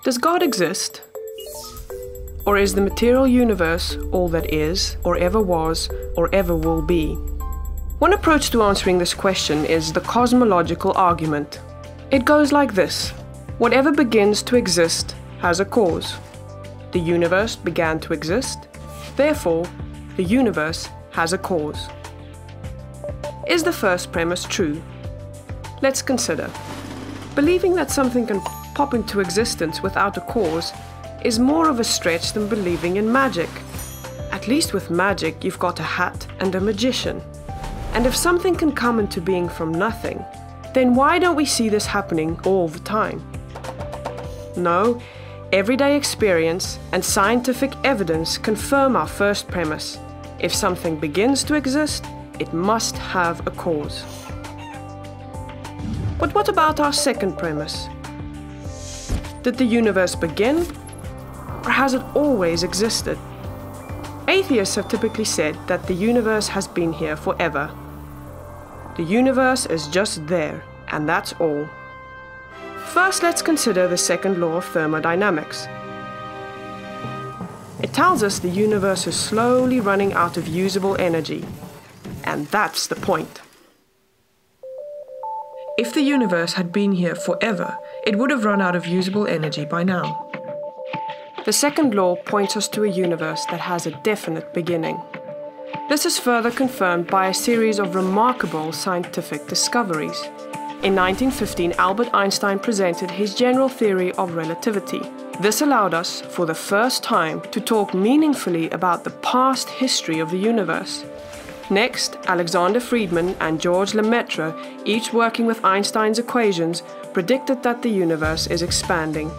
Does God exist? Or is the material universe all that is, or ever was, or ever will be? One approach to answering this question is the cosmological argument. It goes like this: whatever begins to exist has a cause. The universe began to exist, therefore, the universe has a cause. Is the first premise true? Let's consider. Believing that something can pop into existence without a cause is more of a stretch than believing in magic. At least with magic, you've got a hat and a magician. And if something can come into being from nothing, then why don't we see this happening all the time? No, everyday experience and scientific evidence confirm our first premise. If something begins to exist, it must have a cause. But what about our second premise? Did the universe begin, or has it always existed? Atheists have typically said that the universe has been here forever. The universe is just there, and that's all. First, let's consider the second law of thermodynamics. It tells us the universe is slowly running out of usable energy, and that's the point. If the universe had been here forever, it would have run out of usable energy by now. The second law points us to a universe that has a definite beginning. This is further confirmed by a series of remarkable scientific discoveries. In 1915, Albert Einstein presented his general theory of relativity. This allowed us, for the first time, to talk meaningfully about the past history of the universe. Next, Alexander Friedmann and George Lemaitre, each working with Einstein's equations, predicted that the universe is expanding.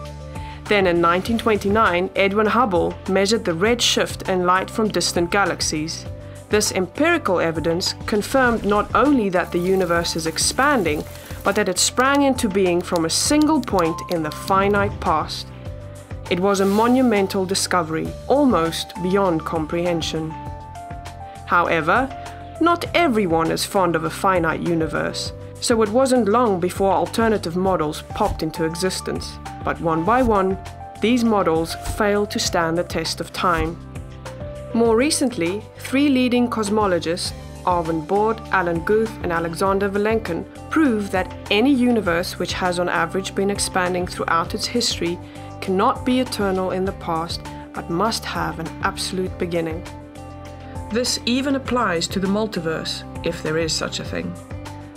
Then in 1929, Edwin Hubble measured the red shift in light from distant galaxies. This empirical evidence confirmed not only that the universe is expanding, but that it sprang into being from a single point in the finite past. It was a monumental discovery, almost beyond comprehension. However, not everyone is fond of a finite universe, so it wasn't long before alternative models popped into existence. But one by one, these models failed to stand the test of time. More recently, 3 leading cosmologists, Arvind Borde, Alan Guth, and Alexander Vilenkin, proved that any universe which has on average been expanding throughout its history cannot be eternal in the past, but must have an absolute beginning. This even applies to the multiverse, if there is such a thing.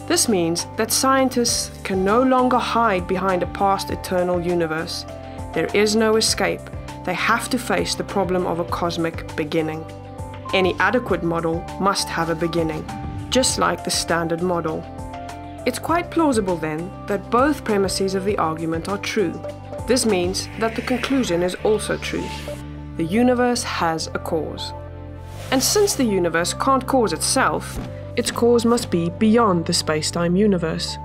This means that scientists can no longer hide behind a past eternal universe. There is no escape. They have to face the problem of a cosmic beginning. Any adequate model must have a beginning, just like the standard model. It's quite plausible then that both premises of the argument are true. This means that the conclusion is also true. The universe has a cause. And since the universe can't cause itself, its cause must be beyond the space-time universe.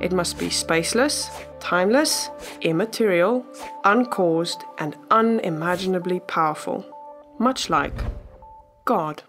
It must be spaceless, timeless, immaterial, uncaused, and unimaginably powerful, much like God.